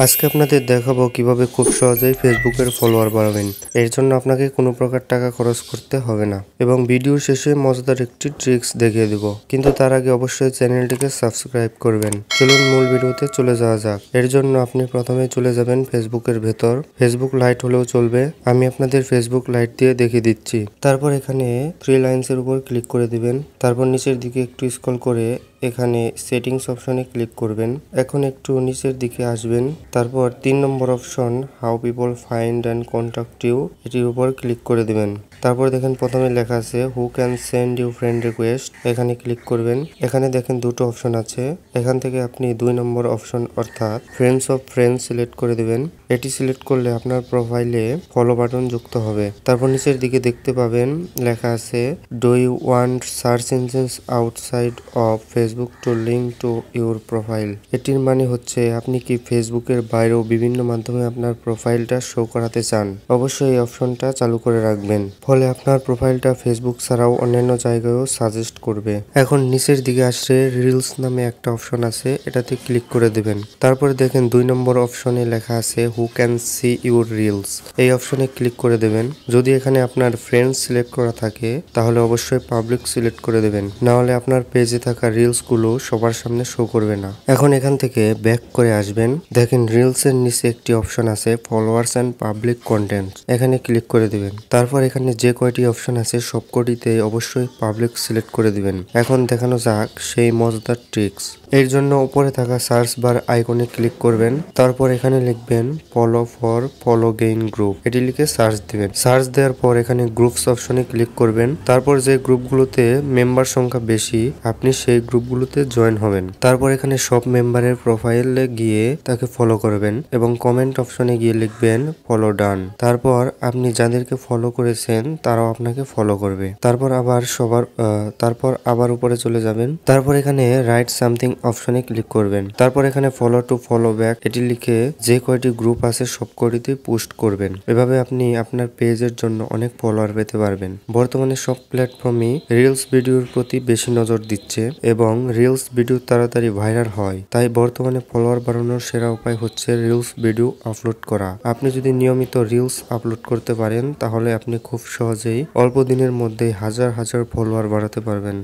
আজকে আপনাদের দেখাবো কিভাবে খুব সহজেই ফেসবুকের ফলোয়ার বাড়াবেন। এর জন্য আপনাকে কোনো প্রকার টাকা খরচ করতে হবে না এবং ভিডিও শেষে মজাদার একটি ট্রিক্স দেখিয়ে দিব। কিন্তু তার আগে অবশ্যই চ্যানেলটিকে সাবস্ক্রাইব করবেন। চলুন মূল ভিডিওতে চলে যাওয়া যাক। এর জন্য আপনি প্রথমে চলে যাবেন ফেসবুকের ভেতর। ফেসবুক লাইট হলেও চলবে, আমি আপনাদের ফেসবুক লাইট দিয়ে দেখিয়ে দিচ্ছি। তারপর এখানে থ্রি লাইন্সের উপর ক্লিক করে দিবেন। তারপর নিচের দিকে একটু স্ক্রল করে এখানে সেটিংস অপশনে ক্লিক করবেন। এখন একটু নিচের দিকে আসবেন। তারপর 3 নম্বর option how people find and contact you, এটির উপর ক্লিক করে দিবেন। তারপর দেখেন প্রথমে লেখা আছে who can send you friend request, এখানে ক্লিক করবেন। এখানে দেখেন দুটো অপশন আছে, এখান থেকে আপনি 2 নম্বর অপশন অর্থাৎ ফ্রেন্ডস অফ ফ্রেন্ডস সিলেক্ট করে দিবেন। এটি সিলেক্ট করলে আপনার প্রোফাইলে ফলো বাটন যুক্ত হবে। তারপর নিচের দিকে দেখতে পাবেন লেখা আছে do you want search engines outside of Facebook to link to your profile. এটির মানে হচ্ছে আপনি কি ফেসবুকের বাইরেও বিভিন্ন মাধ্যমে আপনার প্রোফাইলটা শো করাতে চান। অবশ্যই এই অপশনটা চালু করে রাখবেন, ফলে আপনার প্রোফাইলটা ফেসবুক ছাড়াও অন্যান্য জায়গায়ও সাজেস্ট করবে। এখন নিচের দিকে আসলে রিলস নামে একটা অপশন আছে, এটাতে ক্লিক করে দেবেন। তারপরে দেখেন 2 নম্বর অপশনে লেখা আছে who can see your reels, এই অপশনে ক্লিক করে দেবেন। যদি এখানে আপনার ফ্রেন্ডস সিলেক্ট করা থাকে তাহলে অবশ্যই পাবলিক সিলেক্ট করে দেবেন, না হলে আপনার পেজে থাকা রিলস গুলো সবার সামনে শো করবে না। এখন এখান থেকে ব্যাক করে আসবেন। দেখেন রিলস এর নিচে একটি অপশন আছে ফলোয়ার্স এন্ড পাবলিক কন্টেন্ট, এখানে ক্লিক করে দিবেন। তারপর এখানে যে কয়টি অপশন আছে সবকটিতে অবশ্যই পাবলিক সিলেক্ট করে দিবেন। এখন দেখানো যাক সেই মজাদার ট্রিক্স। এর জন্য উপরে থাকা সার্চ বার আইকনে ক্লিক করবেন। তারপর এখানে লিখবেন follow for follow gain group, এটি লিখে সার্চ দিবেন। সার্চ দেওয়ার পর এখানে গ্রুপস অপশনে ক্লিক করবেন। তারপর যে গ্রুপগুলোতে মেম্বার সংখ্যা বেশি আপনি সেই গ্রুপগুলোতে জয়েন হবেন। তারপর এখানে সব মেম্বারের প্রোফাইলে গিয়ে তাকে ফলো করবেন এবং কমেন্ট অপশনে গিয়ে লিখবেন ফলো ডান। তারপর আপনি যাদেরকে ফলো করেছেন তারাও আপনাকে ফলো করবে। তারপর আবার উপরে চলে যাবেন। তারপর এখানে রাইট সামথিং অপশনে ক্লিক করবেন। তারপর এখানে ফলো টু ফলো ব্যাক, এটি লিখে যে কয়টি গ্রুপ আছে সবকটিতে পোস্ট করবেন। এভাবে আপনি আপনার পেজের জন্য অনেক ফলোয়ার পেতে পারবেন। বর্তমানে সব প্ল্যাটফর্মই রিলস ভিডিওর প্রতি বেশি নজর দিচ্ছে এবং রিলস ভিডিও তাড়াতাড়ি ভাইরাল হয়। তাই বর্তমানে ফলোয়ার বাড়ানোর সেরা উপায় হচ্ছে রিলস ভিডিও আপলোড করা। আপনি যদি নিয়মিত রিলস আপলোড করতে পারেন তাহলে আপনি খুব সহজেই অল্প দিনের মধ্যেই হাজার হাজার ফলোয়ার বাড়াতে পারবেন।